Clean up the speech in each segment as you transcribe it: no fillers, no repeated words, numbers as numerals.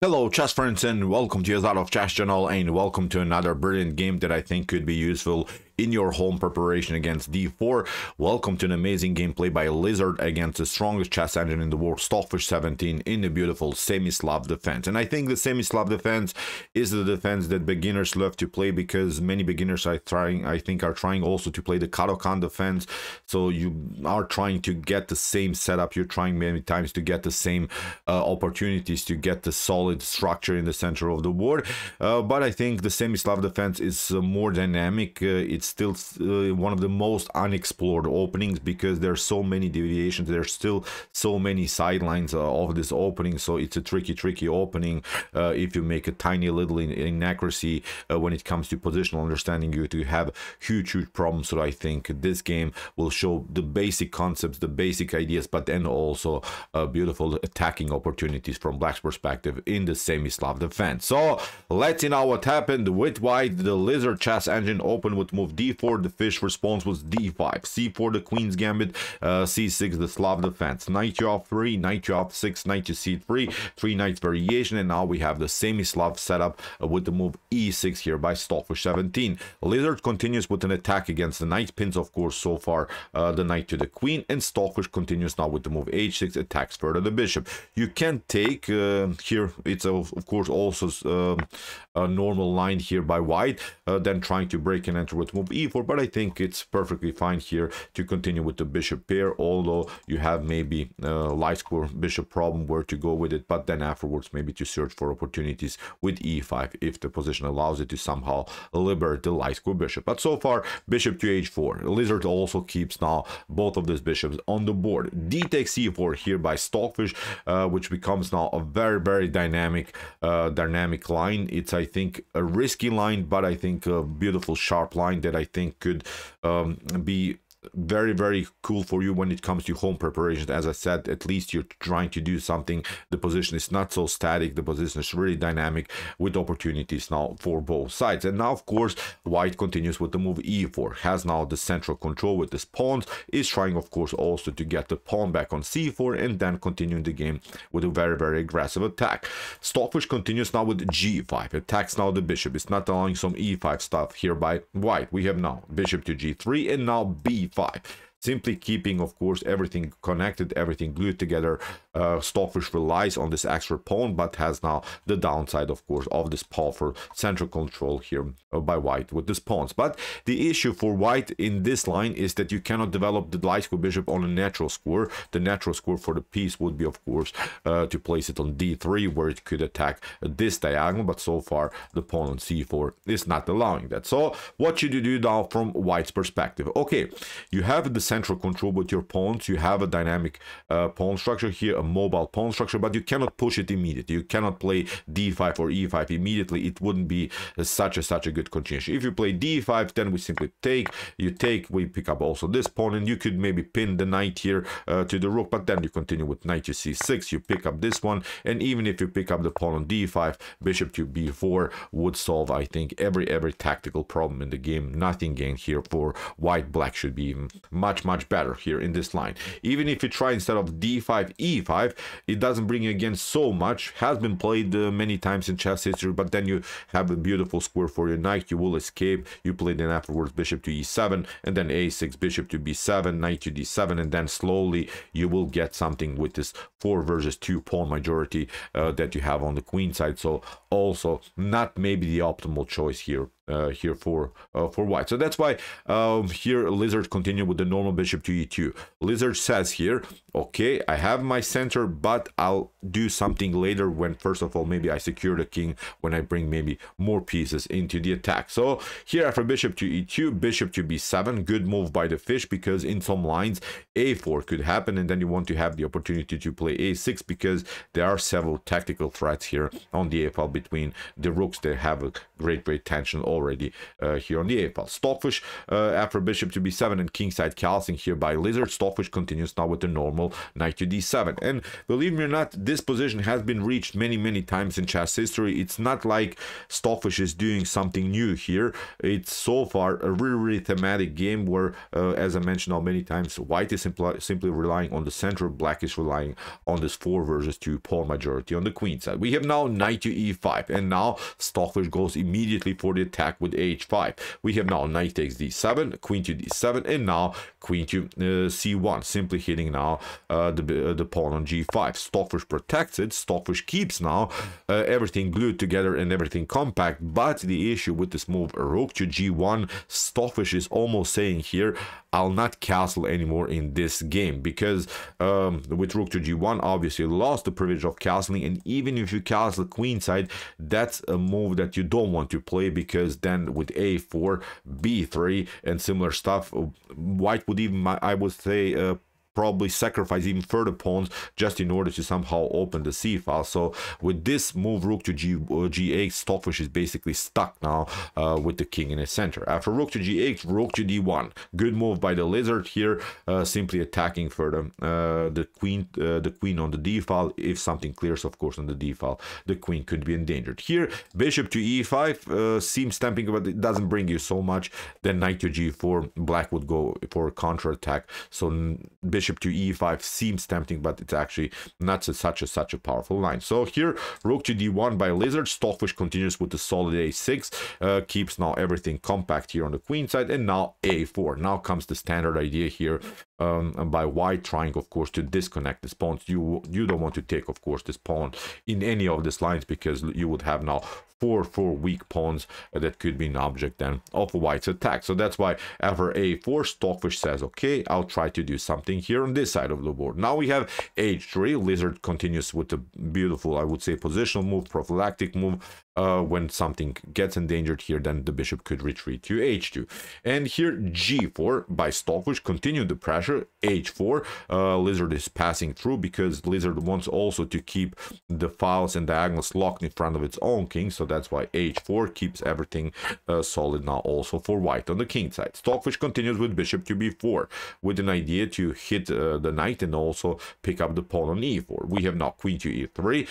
Hello chess friends and welcome to your Out of Chess channel and welcome to another brilliant game that I think could be useful in your home preparation against d4. Welcome to an amazing gameplay by Lizard against the strongest chess engine in the world, Stockfish 17, in the beautiful Semi-Slav Defense. And I think the Semi-Slav Defense is the defense that beginners love to play because many beginners are trying also to play the Kh2 defense. So you are trying to get the same setup, you're trying many times to get the same opportunities to get the solid structure in the center of the board. But I think the Semi-Slav Defense is more dynamic. It's still one of the most unexplored openings because there's so many deviations, there's still so many sidelines of this opening, so it's a tricky opening. If you make a tiny little inaccuracy when it comes to positional understanding, you have huge problems. So I think this game will show the basic concepts, the basic ideas, but then also beautiful attacking opportunities from Black's perspective in the Semi-Slav Defense. So let's see now what happened with white. The Lizard chess engine opened with move d4, the fish response was d5, c4 the queen's gambit, c6 the Slav defense, knight to f3, knight to f6, knight to c3, 3 knights variation, and now we have the Semi-Slav setup with the move e6 here by Stockfish 17. Lizard continues with an attack against the knight, pins of course so far the knight to the queen, and Stockfish continues now with the move h6, attacks further the bishop. You can take here, it's of course also a normal line here by white, then trying to break and enter with move e4, but I think it's perfectly fine here to continue with the bishop pair, although you have maybe light square bishop problem where to go with it, but then afterwards maybe to search for opportunities with e5 if the position allows it to somehow liberate the light square bishop. But so far bishop to h4. Lizard also keeps now both of these bishops on the board. D takes c4 here by Stockfish, which becomes now a very dynamic line. It's, I think, a risky line, but I think a beautiful sharp line that I think could be very cool for you when it comes to home preparations. As I said, at least you're trying to do something. The position is not so static, the position is really dynamic with opportunities now for both sides. And now of course white continues with the move e4, has now the central control with his pawns, is trying of course also to get the pawn back on c4 and then continuing the game with a very aggressive attack. Stockfish continues now with g5, attacks now the bishop. It's not allowing some e5 stuff here by white. We have now bishop to g3 and now b5, simply keeping of course everything connected, everything glued together. Stockfish relies on this extra pawn, but has now the downside of course of this powerful central control here by white with these pawns. But the issue for white in this line is that you cannot develop the light square bishop on a natural square. The natural square for the piece would be of course to place it on d3 where it could attack this diagonal, but so far the pawn on c4 is not allowing that. So what should you do now from white's perspective? Okay, you have the central control with your pawns, you have a dynamic pawn structure here, a mobile pawn structure, but you cannot push it immediately. You cannot play d5 or e5 immediately. It wouldn't be such a good continuation. If you play d5, then we simply take, we pick up also this pawn, and you could maybe pin the knight here to the rook, but then you continue with knight to c6, you pick up this one, and even if you pick up the pawn on d5, bishop to b4 would solve, I think, every tactical problem in the game. Nothing gained here for white. Black should be even much better here in this line. Even if you try instead of d5 e5, it doesn't bring you again so much. Has been played many times in chess history, but then you have a beautiful square for your knight, you will escape, you play then afterwards bishop to e7 and then a6, bishop to b7, knight to d7, and then slowly you will get something with this 4 versus 2 pawn majority that you have on the queen side. So also not maybe the optimal choice here for white. So that's why here Lizard continue with the normal bishop to e2. Lizard says here, okay, I have my center, but I'll do something later when first of all maybe I secure the king, when I bring maybe more pieces into the attack. So here after bishop to e2, bishop to b7, good move by the fish, because in some lines a4 could happen, and then you want to have the opportunity to play a6 because there are several tactical threats here on the a file between the rooks. They have a great tension all already here on the a file. Stockfish after bishop to b7 and kingside castling here by Lizard. Stockfish continues now with the normal knight to d7. And believe me or not, this position has been reached many times in chess history. It's not like Stockfish is doing something new here. It's so far a really thematic game where, as I mentioned now many times, white is simply relying on the center, black is relying on this 4 versus 2 pawn majority on the queen side. We have now knight to e5, and now Stockfish goes immediately for the attack with h5. We have now knight takes d7, queen to d7, and now queen to c1, simply hitting now the pawn on g5. Stockfish protects it. Stockfish keeps now everything glued together and everything compact, but the issue with this move, rook to g1, Stockfish is almost saying here, I'll not castle anymore in this game, because with rook to g1, obviously you lost the privilege of castling, and even if you castle queenside, that's a move that you don't want to play, because then with a4, b3, and similar stuff, white would even, I would say, probably sacrifice even further pawns just in order to somehow open the c file. So with this move, rook to g8, Stockfish is basically stuck now with the king in the center. After rook to g8, rook to d1, good move by the Lizard here, simply attacking further the queen on the d file. If something clears, of course, on the d file, the queen could be endangered. Here bishop to e5 seems tempting, but it doesn't bring you so much. Then knight to g4, black would go for a counter attack, so bishop to e5 seems tempting, but it's actually not such a powerful line. So here rook to d1 by Lizard. Stockfish continues with the solid a6, keeps now everything compact here on the queen side, and now a4. Now comes the standard idea here by white, trying of course to disconnect this pawn. You don't want to take of course this pawn in any of these lines, because you would have now four weak pawns that could be an object then of white's attack. So that's why after a4, Stockfish says, okay, I'll try to do something here on this side of the board. Now we have h3. Lizard continues with the beautiful, I would say, positional move, prophylactic move. When something gets endangered here, then the bishop could retreat to h2. And here g4 by Stockfish continued the pressure. h4, Lizard is passing through, because Lizard wants also to keep the files and diagonals locked in front of its own king. So that's why h4 keeps everything solid now also for white on the king side. Stockfish continues with bishop to b4 with an idea to hit the knight and also pick up the pawn on e4. We have now queen to e3.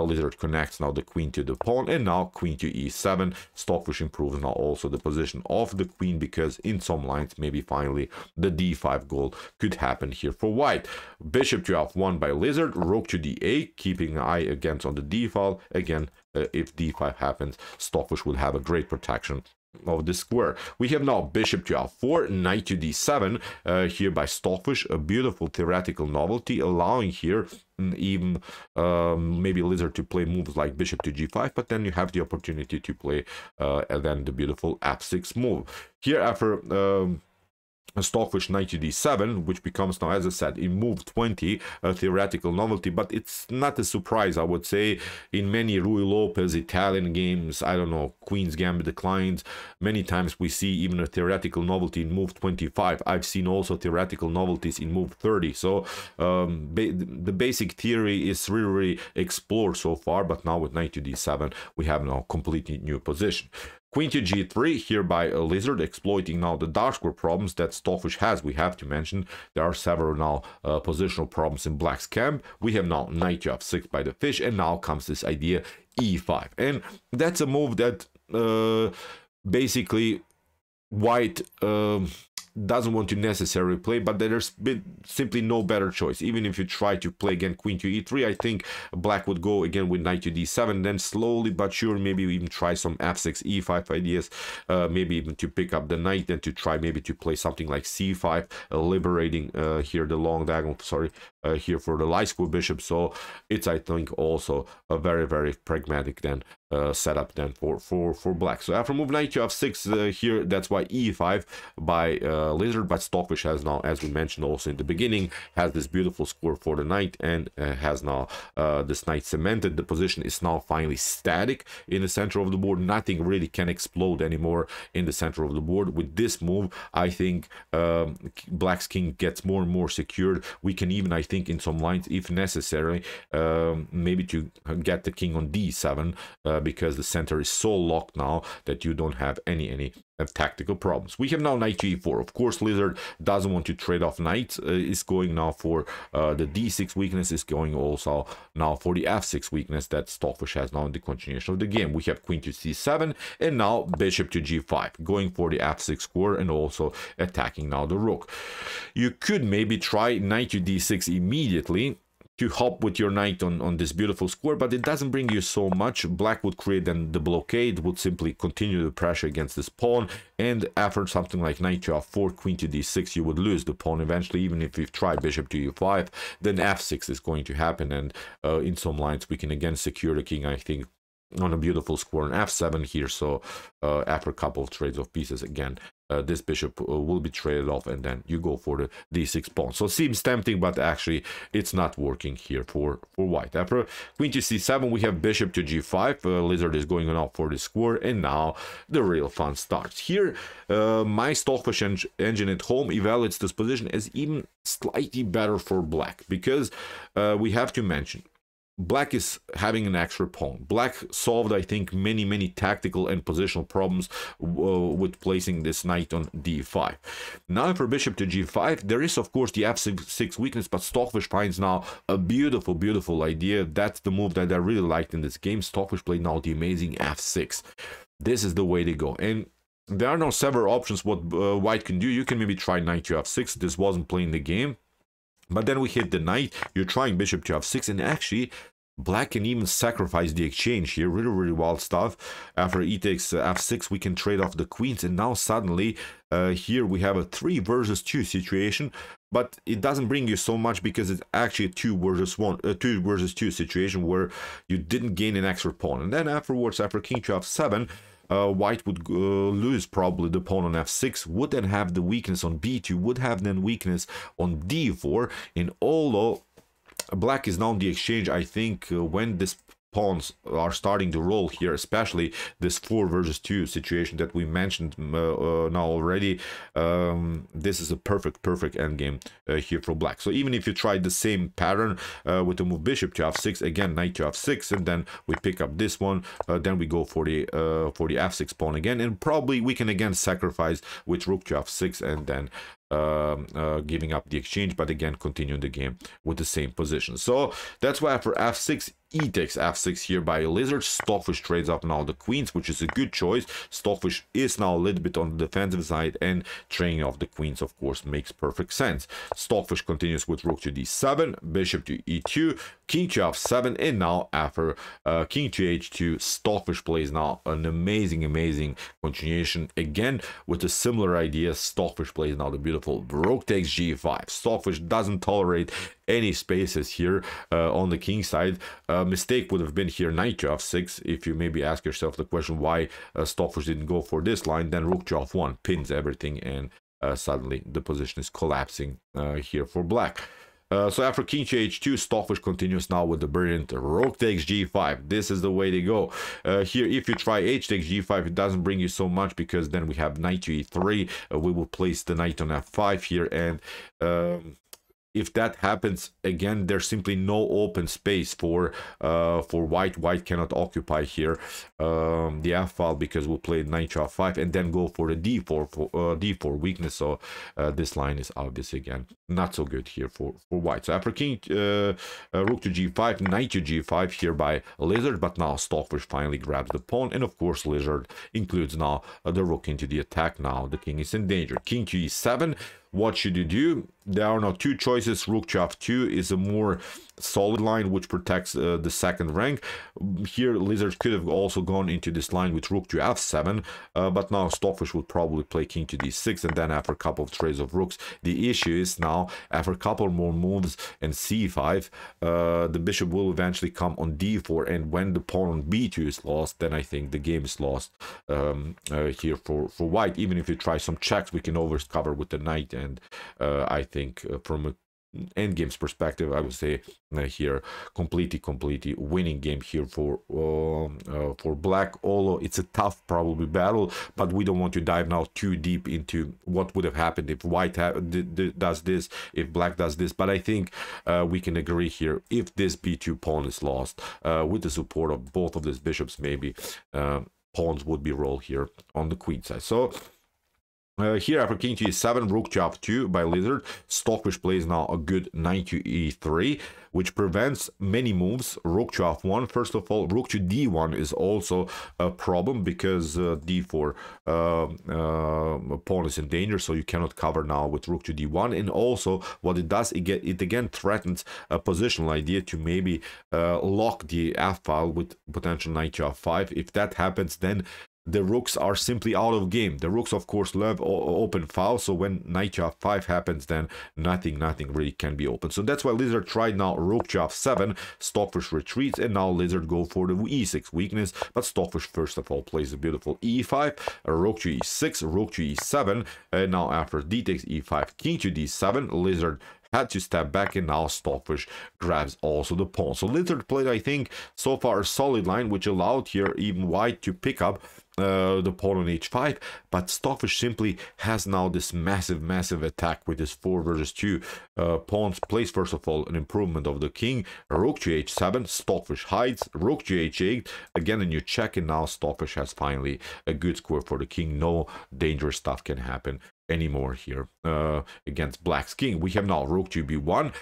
Lizard connects now the queen to the pawn, and now queen to e7. Stockfish improves now also the position of the queen, because in some lines maybe finally the d5 goal could happen here for white. Bishop to f1 by Lizard. Rook to d8, keeping an eye against on the d file. Again, if d5 happens, Stockfish will have a great protection of the square. We have now bishop to f4, knight to d7 here by Stockfish, a beautiful theoretical novelty, allowing here even maybe Lizard to play moves like bishop to g5, but then you have the opportunity to play and then the beautiful f6 move. Here after Stockfish knight to d7, which becomes now, as I said, in move 20, a theoretical novelty, but it's not a surprise, I would say. In many Rui Lopez Italian games, I don't know, Queen's Gambit declines, many times we see even a theoretical novelty in move 25. I've seen also theoretical novelties in move 30. So the basic theory is really explored so far, but now with knight to d7, we have now completely new position. Queen to g3 here by Lizard, exploiting now the dark square problems that Stockfish has. We have to mention there are several now positional problems in black's camp. We have now knight to f6 by the fish, and now comes this idea e5, and that's a move that basically white doesn't want to necessarily play, but there's been simply no better choice. Even if you try to play again queen to e3, I think black would go again with knight to d7, then slowly but sure maybe even try some f6 e5 ideas, maybe even to pick up the knight, and to try maybe to play something like c5, liberating here the long diagonal, sorry, here for the light square bishop. So it's, I think, also a very pragmatic then setup then for black. So after move knight to f6 here, that's why e5 by Lizard, but Stockfish has now, as we mentioned also in the beginning, has this beautiful score for the knight, and has now this knight cemented. The position is now finally static in the center of the board. Nothing really can explode anymore in the center of the board. With this move, I think black's king gets more and more secured. We can even, I think, in some lines, if necessary, maybe to get the king on d7, because the center is so locked now that you don't have any tactical problems. We have now knight to e4. Of course, Lizard doesn't want to trade off knight. Is going now for the d6 weakness, is going also now for the f6 weakness that Stockfish has now in the continuation of the game. We have queen to c7 and now bishop to g5, going for the f6 square and also attacking now the rook. You could maybe try knight to d6 immediately to hop with your knight on this beautiful square, but it doesn't bring you so much. Black would create then the blockade, would simply continue the pressure against this pawn, and after something like knight to f4, queen to d6, you would lose the pawn eventually. Even if you try bishop to e5, then f6 is going to happen, and in some lines we can again secure the king, I think, on a beautiful square on f7 here. So after a couple of trades of pieces, again this bishop will be traded off, and then you go for the d6 pawn. So it seems tempting, but actually it's not working here for white. After queen to c7, we have bishop to g5. Lizard is going on for the square, and now the real fun starts. Here my Stockfish engine at home evaluates this position as even slightly better for black, because we have to mention Black is having an extra pawn. Black solved, I think, many tactical and positional problems with placing this knight on d5. Now for bishop to g5, there is of course the f6 weakness, but Stockfish finds now a beautiful idea. That's the move that I really liked in this game. Stockfish played now the amazing f6. This is the way to go. And there are now several options what white can do. You can maybe try knight to f6. This wasn't playing the game. But then we hit the knight, you're trying bishop to f6, and actually black can even sacrifice the exchange here. Really wild stuff. After e takes f6, we can trade off the queens, and now suddenly here we have a 3 versus 2 situation, but it doesn't bring you so much because it's actually a 2 versus 2 situation where you didn't gain an extra pawn. And then afterwards, after king to f7, white would lose probably the pawn on f6, would then have the weakness on b2, would have then weakness on d4, and although black is now on the exchange, I think when this pawns are starting to roll here, especially this 4 versus 2 situation that we mentioned now already, this is a perfect endgame here for black. So even if you try the same pattern with the move bishop to f6, again knight to f6, and then we pick up this one, then we go for the f6 pawn again, and probably we can again sacrifice with rook to f6 and then giving up the exchange, but again continuing the game with the same position. So that's why after f6, e takes f6 here by Lizard. Stockfish trades up now the queens, which is a good choice. Stockfish is now a little bit on the defensive side, and trading off the queens of course makes perfect sense. Stockfish continues with rook to d7, bishop to e2, king to f7, and now after king to h2, Stockfish plays now an amazing continuation again with a similar idea. Stockfish plays now the beautiful rook takes g5. Stockfish doesn't tolerate any spaces here on the king side. Mistake would have been here knight to f6. If you maybe ask yourself the question why Stockfish didn't go for this line, then rook to f1 pins everything, and suddenly the position is collapsing here for black. So after king to h2, Stockfish continues now with the brilliant rook takes g5. This is the way to go. Here, if you try h takes g5, it doesn't bring you so much, because then we have knight to e3. We will place the knight on f5 here, and if that happens again, there's simply no open space for white. White cannot occupy here the f file, because we'll play knight to f5 and then go for the d4 weakness. So this line is obvious again, not so good here for white. So after king rook to g5, knight to g5 here by Lizard, but now Stockfish finally grabs the pawn, and of course Lizard includes now the rook into the attack. Now the king is in danger. King to e7. What should you do? There are now 2 choices. Rook to f2 is a more solid line which protects the second rank. Here Lizard could have also gone into this line with rook to f7, but now Stockfish would probably play king to d6, and then after a couple of trades of rooks, the issue is now after a couple more moves and c5, the bishop will eventually come on d4, and when the pawn on b2 is lost, then I think the game is lost here for white. Even if you try some checks, we can always cover with the knight, and I think from a endgame's perspective, I would say here completely winning game here for black. Although it's a tough probably battle, but we don't want to dive now too deep into what would have happened if white does this, if black does this. But I think we can agree here, if this b2 pawn is lost, with the support of both of these bishops, maybe pawns would be rolled here on the queen side. So here after king to e7, rook to f2 by Lizard, Stockfish plays now a good knight to e3, which prevents many moves. Rook to f1, first of all. Rook to d1 is also a problem because d4 pawn is in danger, so you cannot cover now with rook to d1. And also what it does, it again threatens a positional idea to maybe lock the f file with potential knight to f5. If that happens, then the rooks are simply out of game. The rooks, of course, love open file, so when knight to f5 happens, then nothing really can be open. So that's why Lizard tried now rook to f7, Stockfish retreats, and now Lizard go for the e6 weakness, but Stockfish first of all plays a beautiful e5, rook to e6, rook to e7, and now after d takes e5, king to d7, Lizard had to step back, and now Stockfish grabs also the pawn. So Lizard played, I think, so far a solid line, which allowed here even white to pick up the pawn on h5, but Stockfish simply has now this massive attack with this 4 versus 2 pawns. Plays first of all an improvement of the king, rook to h7, Stockfish hides, rook to h8, again a new check, and now Stockfish has finally a good square for the king. No dangerous stuff can happen anymore here against black's king. We have now rook to b1.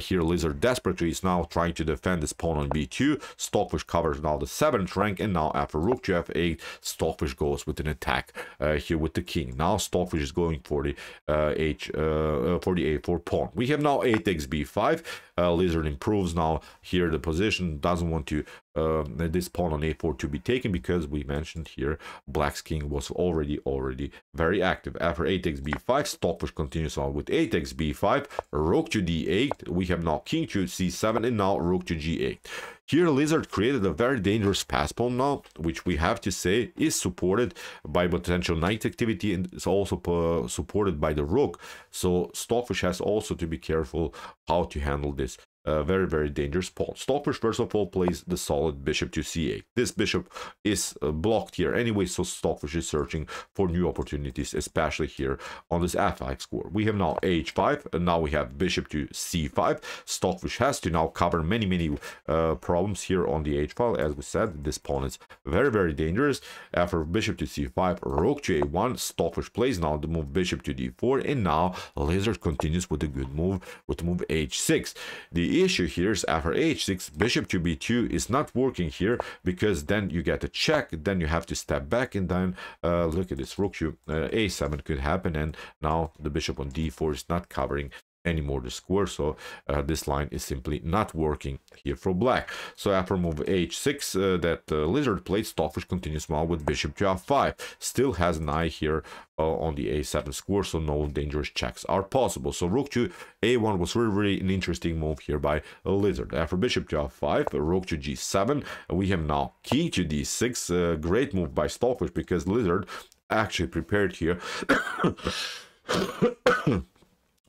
Here Lizard desperately is now trying to defend his pawn on b2. Stockfish covers now the 7th rank, and now after rook to f8, Stockfish goes with an attack here with the king. Now Stockfish is going for the a4 pawn. We have now 8 takes b5. Lizard improves now here the position, doesn't want to this pawn on a4 to be taken, because we mentioned here black's king was already very active. After 8 takes b5, Stockfish continues on with 8 takes b5, rook to d8. We have now king to c7, and now rook to g8. Here Lizard created a very dangerous pass pawn now, which we have to say is supported by potential knight activity, and is also supported by the rook. So Stockfish has also to be careful how to handle this very dangerous pawn. Stockfish first of all plays the solid bishop to c8. This bishop is blocked here anyway, so Stockfish is searching for new opportunities, especially here on this f5 score. We have now h5, and now we have bishop to c5. Stockfish has to now cover many problems here on the h file. As we said, this pawn is very dangerous. After bishop to c5, rook to a1, Stockfish plays now the move bishop to d4, and now Lizard continues with a good move with the move h6. The issue here is after h6, bishop to b2 is not working here, because then you get a check, then you have to step back, and then look at this, rook to a7 could happen, and now the bishop on d4 is not covering anymore the square, so this line is simply not working here for black. So after move h6 that Lizard played, Stockfish continues now with bishop to f5. Still has an eye here on the a7 square, so no dangerous checks are possible. So rook to a1 was really an interesting move here by Lizard. After bishop to f5, rook to g7, we have now king to d6. Great move by Stockfish, because Lizard actually prepared here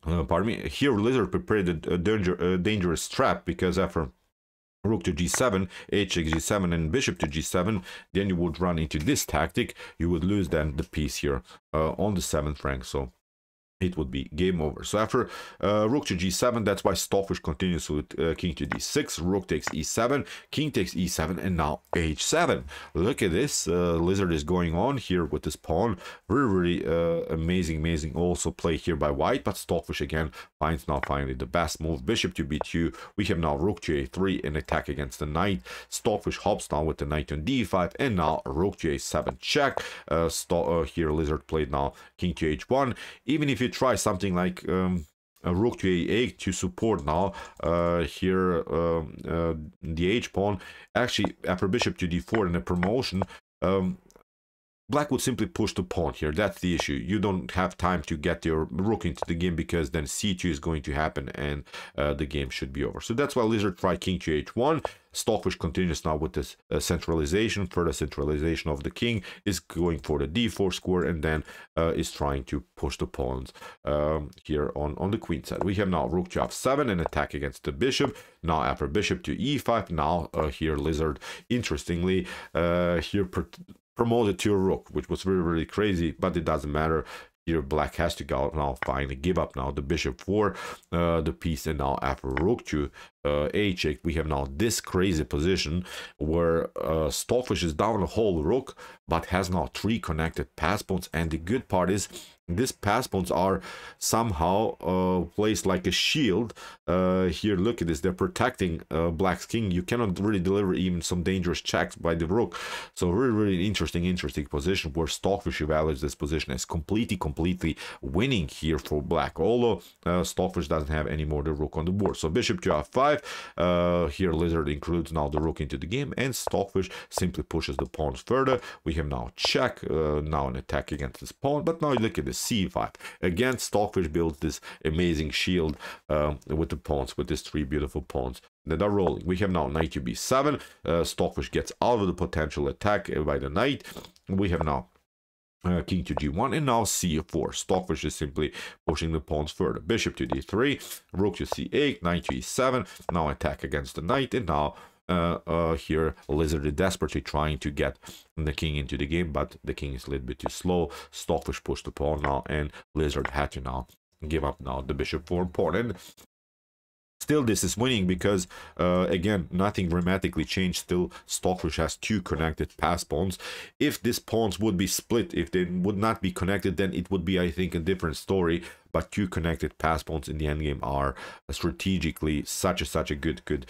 pardon me, here Lizard prepared a dangerous trap, because after rook to g7, h6 g7, and bishop to g7, then you would run into this tactic. You would lose then the piece here on the 7th rank, so it would be game over. So after rook to g7, that's why Stockfish continues with king to d6, rook takes e7, king takes e7, and now h7. Look at this, Lizard is going on here with this pawn. Really amazing also play here by white, but Stockfish again finds now finally the best move, bishop to b2. We have now rook to a3, an attack against the knight. Stockfish hops down with the knight on d5, and now rook to a7 check. Here Lizard played now king to h1. Even if you try something like a rook to a8 to support now here the h pawn, actually after bishop to d4 in a promotion, Black would simply push the pawn here. That's the issue. You don't have time to get your rook into the game, because then c2 is going to happen and the game should be over. So that's why Lizard tried king to h1. Stockfish continues now with this centralization. Further centralization of the king, is going for the d4 square, and then is trying to push the pawns here on the queen side. We have now rook to f7, an attack against the bishop. Now after bishop to e5, now here Lizard, interestingly, here promoted to a rook, which was really, really crazy, but it doesn't matter. Here Black has to go now, finally give up now the bishop for the piece, and now after rook to h8, we have now this crazy position where Stockfish is down a whole rook, but has now 3 connected pass pawns. And the good part is these pass pawns are somehow placed like a shield. Here, look at this, they're protecting Black's king. You cannot really deliver even some dangerous checks by the rook. So really interesting position, where Stockfish evaluates this position as completely winning here for Black, although Stockfish doesn't have any more the rook on the board. So bishop to f5, here Lizard includes now the rook into the game, and Stockfish simply pushes the pawns further. We have now check, now an attack against this pawn, but now look at this, c5. Again, Stockfish builds this amazing shield with the pawns, with these 3 beautiful pawns that are rolling. We have now knight to b7. Stockfish gets out of the potential attack by the knight. We have now king to g1, and now c4. Stockfish is simply pushing the pawns further. Bishop to d3, rook to c8, knight to e7. Now attack against the knight, and now here Lizard is desperately trying to get the king into the game, but the king is a little bit too slow. Stockfish pushed the pawn now, and Lizard had to now give up now the bishop for pawn. And still this is winning, because again, nothing dramatically changed. Still Stockfish has 2 connected pass pawns. If these pawns would be split, if they would not be connected, then it would be, I think, a different story. But 2 connected pass pawns in the endgame are strategically such a good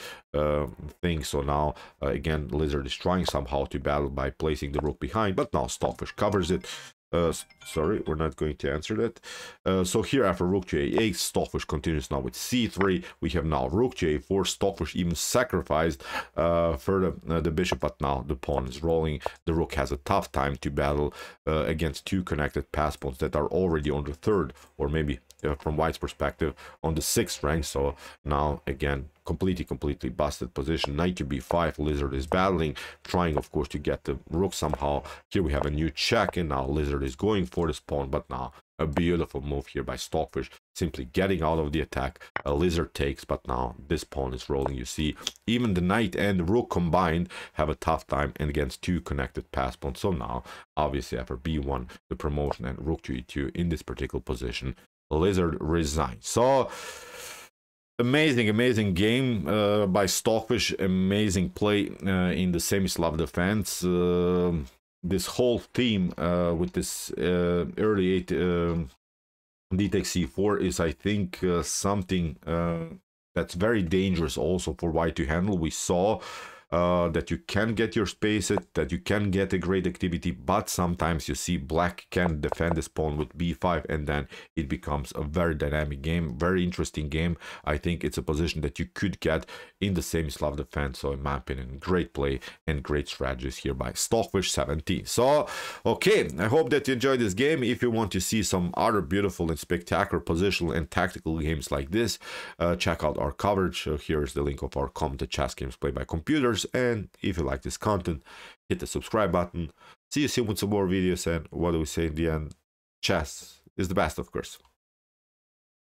thing. So now again, Lizard is trying somehow to battle by placing the rook behind, but now Stockfish covers it. Sorry, we're not going to answer that. So here after rook to a8, Stockfish continues now with c3. We have now rook to a4. Stockfish even sacrificed further the bishop, but now the pawn is rolling. The rook has a tough time to battle against 2 connected pass pawns that are already on the 3rd, or maybe from White's perspective on the 6th rank. So now again, completely busted position. Knight to b5. Lizard is battling, trying of course to get the rook somehow. Here we have a new check, and now Lizard is going for this pawn, but now a beautiful move here by Stockfish, simply getting out of the attack. A Lizard takes, but now this pawn is rolling. You see, even the knight and the rook combined have a tough time and against 2 connected pass pawns. So now obviously after b1, the promotion, and rook to e2 in this particular position, Lizard resigns. So amazing game by Stockfish. Amazing play in the Semi-Slav Defense. This whole team with this early 8 d takes c4 is, I think, something that's very dangerous also for White to handle. We saw that you can get your space, that you can get a great activity, but sometimes you see Black can defend this pawn with b5, and then it becomes a very dynamic game, very interesting game. I think it's a position that you could get in the Semi-Slav Defense. So in my opinion, great play and great strategies here by Stockfish 17. So okay, I hope that you enjoyed this game. If you want to see some other beautiful and spectacular positional and tactical games like this, check out our coverage. Here is the link of our commented chess games played by computers. And if you like this content, hit the subscribe button. See you soon with some more videos, and what do we say in the end? Chess is the best, of course.